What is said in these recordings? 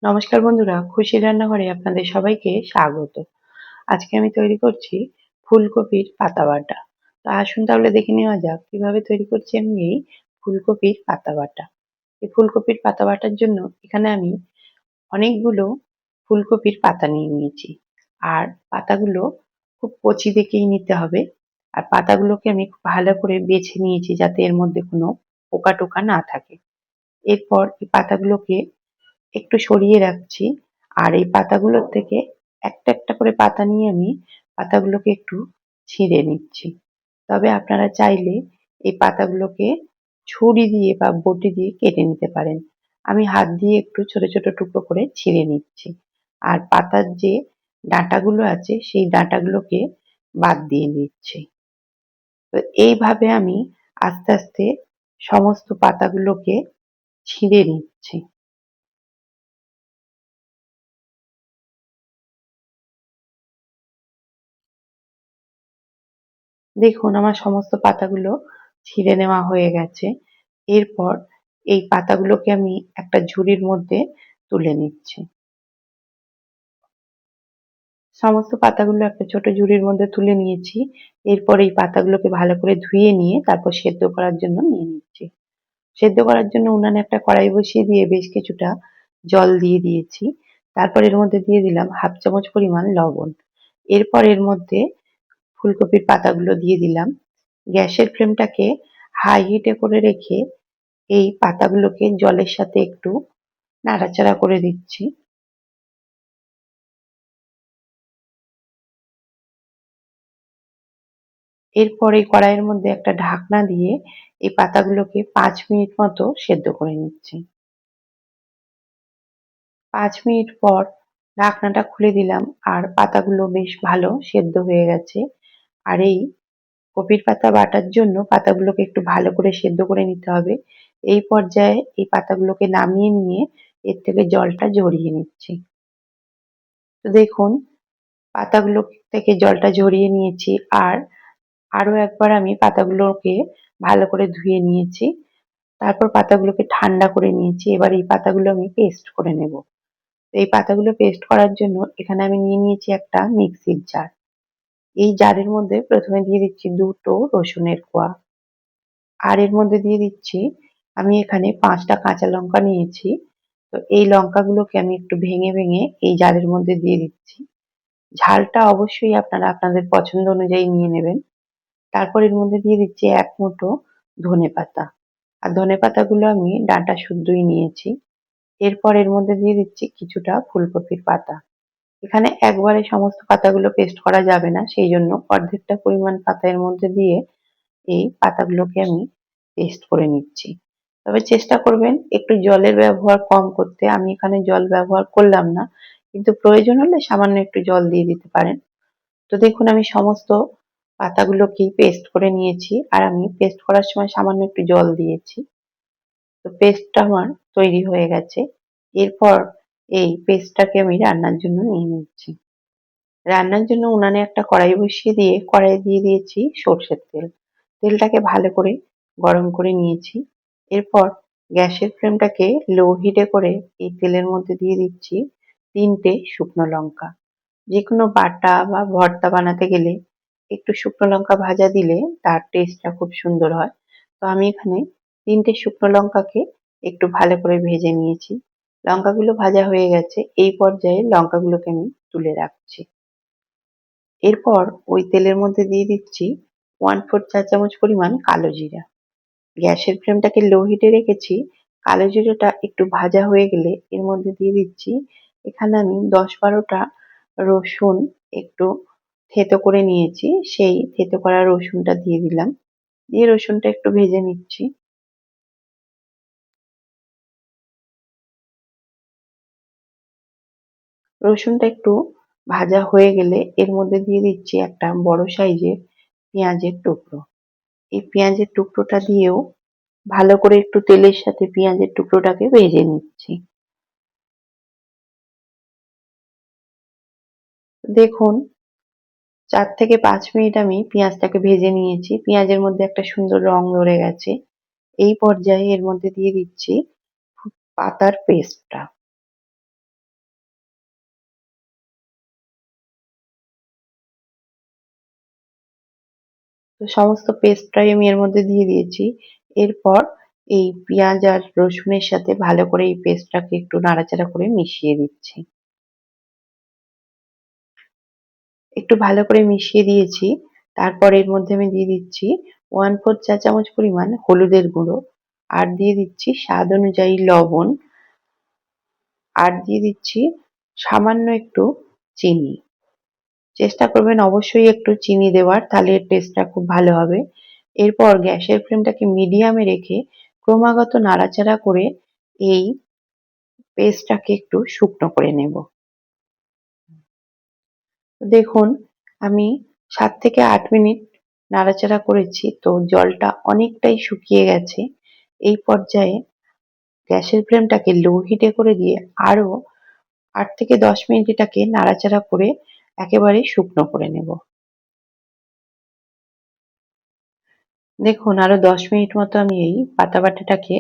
নমস্কার বন্ধুরা, খুশি রান্নাঘরে আপনাদের সবাইকে স্বাগত। আজকে আমি তৈরি করছি ফুলকপির পাতা বাটা। তো আসুন তাহলে দেখে নেওয়া যাক কিভাবে তৈরি করছি আমি এই ফুলকপির পাতা বাটা। এই ফুলকপির পাতা বাটার জন্য এখানে আমি অনেকগুলো ফুলকপির পাতা নিয়ে নিয়েছি। আর পাতাগুলো খুব কচি দেখেই নিতে হবে। আর পাতাগুলোকে আমি খুব ভালো করে বেছে নিয়েছি যাতে এর মধ্যে কোনো পোকা টোকা না থাকে। এরপর এই পাতাগুলোকে একটু সরিয়ে রাখছি। আর এই পাতাগুলোর থেকে একটা একটা করে পাতা নিয়ে আমি পাতাগুলোকে একটু ছিঁড়ে নিচ্ছি। তবে আপনারা চাইলে এই পাতাগুলোকে ছুরি দিয়ে বা বটি দিয়ে কেটে নিতে পারেন। আমি হাত দিয়ে একটু ছোট ছোট টুকরো করে ছিঁড়ে নিচ্ছি। আর পাতার যে ডাঁটাগুলো আছে সেই ডাঁটাগুলোকে বাদ দিয়ে দিচ্ছি। তো এইভাবে আমি আস্তে আস্তে সমস্ত পাতাগুলোকে ছিঁড়ে নিচ্ছি। দেখুন আমার সমস্ত পাতাগুলো ছিঁড়ে নেওয়া হয়ে গেছে। এরপর এই পাতাগুলোকে আমি একটা ঝুড়ির মধ্যে তুলে নিচ্ছি। সমস্ত পাতাগুলো একটা ছোট ঝুড়ির মধ্যে তুলে নিয়েছি। এরপর এই পাতাগুলোকে ভালো করে ধুয়ে নিয়ে তারপর সেদ্ধ করার জন্য নিয়ে নিচ্ছি। সেদ্ধ করার জন্য উনানে একটা কড়াই বসিয়ে দিয়ে বেশ কিছুটা জল দিয়ে দিয়েছি। তারপর এর মধ্যে দিয়ে দিলাম হাফ চামচ পরিমাণ লবণ। এরপর এর মধ্যে ফুলকপির পাতাগুলো দিয়ে দিলাম। গ্যাসের ফ্লেমটাকে হাই হিটে করে রেখে এই পাতাগুলোকে জলের সাথে একটু নাড়াচাড়া করে দিচ্ছি। এরপর এই কড়াইয়ের মধ্যে একটা ঢাকনা দিয়ে এই পাতাগুলোকে 5 মিনিট মতো সেদ্ধ করে নিচ্ছি। 5 মিনিট পর ঢাকনাটা খুলে দিলাম আর পাতাগুলো বেশ ভালো সেদ্ধ হয়ে গেছে। আর এই কপির পাতা বাটার জন্য পাতাগুলোকে একটু ভালো করে সেদ্ধ করে নিতে হবে। এই পর্যায়ে এই পাতাগুলোকে নামিয়ে নিয়ে এর থেকে জলটা ঝরিয়ে নিচ্ছি। তো দেখুন পাতাগুলো থেকে জলটা ঝরিয়ে নিয়েছি। আর আরো একবার আমি পাতাগুলোকে ভালো করে ধুয়ে নিয়েছি। তারপর পাতাগুলোকে ঠান্ডা করে নিয়েছি। এবার এই পাতাগুলো আমি পেস্ট করে নেব। এই পাতাগুলো পেস্ট করার জন্য এখানে আমি নিয়ে নিয়েছি একটা মিক্সির জার। এই জারের মধ্যে প্রথমে দিয়ে দিচ্ছি দুটো রসুনের কোয়া। আর এর মধ্যে দিয়ে দিচ্ছি আমি এখানে 5টা কাঁচা লঙ্কা নিয়েছি। তো এই লঙ্কাগুলোকে আমি একটু ভেঙে ভেঙে এই জারের মধ্যে দিয়ে দিচ্ছি। ঝালটা অবশ্যই আপনারা আপনাদের পছন্দ অনুযায়ী নিয়ে নেবেন। তারপর এর মধ্যে দিয়ে দিচ্ছি এক মুঠো ধনেপাতা। আর ধনেপাতাগুলো আমি ডাঁটা শুদ্ধই নিয়েছি। এরপর এর মধ্যে দিয়ে দিচ্ছি কিছুটা ফুলকপির পাতা। এখানে একবারে সমস্ত পাতাগুলো পেস্ট করা যাবে না, সেই জন্য অর্ধেকটা পরিমাণ পাতা এর মধ্যে দিয়ে এই পাতাগুলোকে আমি পেস্ট করে নিচ্ছি। তবে চেষ্টা করবেন একটু জলের ব্যবহার কম করতে। আমি এখানে জল ব্যবহার করলাম না, কিন্তু প্রয়োজন হলে সামান্য একটু জল দিয়ে দিতে পারেন। তো দেখুন আমি সমস্ত পাতাগুলোকেই পেস্ট করে নিয়েছি। আর আমি পেস্ট করার সময় সামান্য একটু জল দিয়েছি। তো পেস্টটা আমার তৈরি হয়ে গেছে। এরপর এই পেস্টটাকে আমি রান্নার জন্য নিয়ে নিচ্ছি। রান্নার জন্য উনানে একটা কড়াই বসিয়ে দিয়ে কড়াইয়ে দিয়ে দিয়েছি সর্ষের তেল। তেলটাকে ভালো করে গরম করে নিয়েছি। এরপর গ্যাসের ফ্লেমটাকে লো হিটে করে এই তেলের মধ্যে দিয়ে দিচ্ছি 3টে শুকনো লঙ্কা। যেকোনো বাটা বা ভর্তা বানাতে গেলে একটু শুকনো লঙ্কা ভাজা দিলে তার টেস্টটা খুব সুন্দর হয়। তো আমি এখানে 3টে শুকনো লঙ্কাকে একটু ভালো করে ভেজে নিয়েছি। লঙ্কাগুলো ভাজা হয়ে গেছে। এই পর্যায়ে লঙ্কাগুলোকে আমি তুলে রাখছি। এরপর ওই তেলের মধ্যে দিয়ে দিচ্ছি 1/4 চা চামচ পরিমাণ কালো জিরা। গ্যাসের ফ্লেমটাকে লো হিটে রেখেছি। কালো জিরাটা একটু ভাজা হয়ে গেলে এর মধ্যে দিয়ে দিচ্ছি এখানে আমি 10-12টা রসুন একটু থেতো করে নিয়েছি। সেই থেতো করা রসুনটা দিয়ে দিলাম। দিয়ে রসুনটা একটু ভেজে নিচ্ছি। রসুনটা একটু ভাজা হয়ে গেলে এর মধ্যে দিয়ে দিচ্ছি একটা বড় সাইজের পেঁয়াজের টুকরো। এই পেঁয়াজের টুকরোটা দিয়েও ভালো করে একটু তেলের সাথে পেঁয়াজের টুকরোটাকে ভেজে নিচ্ছি। দেখুন 4 থেকে 5 মিনিট আমি পেঁয়াজটাকে ভেজে নিয়েছি। পেঁয়াজের মধ্যে একটা সুন্দর রং ধরে গেছে। এই পর্যায়ে এর মধ্যে দিয়ে দিচ্ছি পাতার পেস্টটা। তো সমস্ত পেস্টটাই আমি এর মধ্যে দিয়ে দিয়েছি। এরপর এই পেঁয়াজ আর রসুনের সাথে ভালো করে এই পেস্টটাকে একটু নাড়াচাড়া করে মিশিয়ে দিচ্ছি। একটু ভালো করে মিশিয়ে দিয়েছি। তারপর এর মধ্যে আমি দিয়ে দিচ্ছি 1/4 চা চামচ পরিমাণ হলুদের গুঁড়ো, আর দিয়ে দিচ্ছি স্বাদ অনুযায়ী লবণ, আর দিয়ে দিচ্ছি সামান্য একটু চিনি। চেষ্টা করবেন অবশ্যই একটু চিনি দেওয়ার, তাহলে এর টেস্টটা খুব ভালো হবে। এরপর গ্যাসের ফ্লেমটাকে মিডিয়ামে রেখে ক্রমাগত নাড়াচাড়া করে এই পেস্টটাকে একটু শুকনো করে নেব। দেখুন আমি 7 থেকে 8 মিনিট নাড়াচাড়া করেছি, তো জলটা অনেকটাই শুকিয়ে গেছে। এই পর্যায়ে গ্যাসের ফ্লেমটাকে লো হিটে করে দিয়ে আরো 8 থেকে 10 মিনিট এটাকে নাড়াচাড়া করে একেবারে শুকনো করে নেব। দেখুন আরো 10 মিনিট মতো আমি এই পাতা বাটাটাকে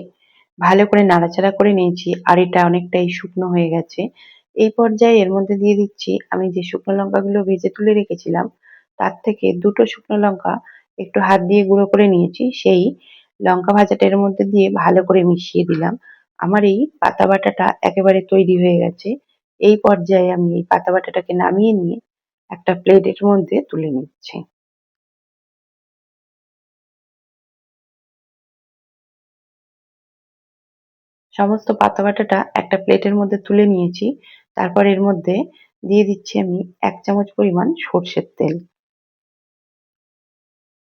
ভালো করে নাড়াচাড়া করে নিয়েছি, আর এটা অনেকটাই শুকনো হয়ে গেছে। এই পর্যায়ে এর মধ্যে দিয়ে দিচ্ছি আমি যে শুকনো লঙ্কাগুলো ভেজে তুলে রেখেছিলাম, তার থেকে 2টো শুকনো লঙ্কা একটু হাত দিয়ে গুঁড়ো করে নিয়েছি, সেই লঙ্কা ভাজাটা এর মধ্যে দিয়ে ভালো করে মিশিয়ে দিলাম। আমার এই পাতা বাটাটা একেবারে তৈরি হয়ে গেছে। এই পর্যায়ে আমি এই পাতা বাটাটাকে নামিয়ে নিয়ে একটা প্লেটের মধ্যে তুলে নিচ্ছি। সমস্ত পাতা বাটাটা একটা প্লেটের মধ্যে তুলে নিয়েছি। তারপর এর মধ্যে দিয়ে দিচ্ছি আমি 1 চামচ পরিমাণ সর্ষের তেল।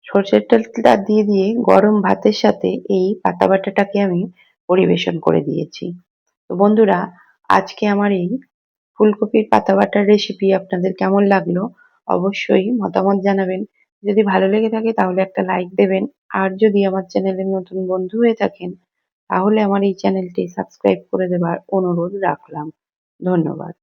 সর্ষের তেলটা দিয়ে গরম ভাতের সাথে এই পাতা বাটাটাকে আমি পরিবেশন করে দিয়েছি। তো বন্ধুরা, আজকে আমার এই ফুলকপির পাতা বাটার রেসিপি আপনাদের কেমন লাগলো অবশ্যই মতামত জানাবেন। যদি ভালো লেগে থাকে তাহলে একটা লাইক দেবেন, আর যদি আমার চ্যানেলের নতুন বন্ধু হয়ে থাকেন তাহলে আমার এই চ্যানেলটি সাবস্ক্রাইব করে দেবার অনুরোধ রাখলাম। ধন্যবাদ।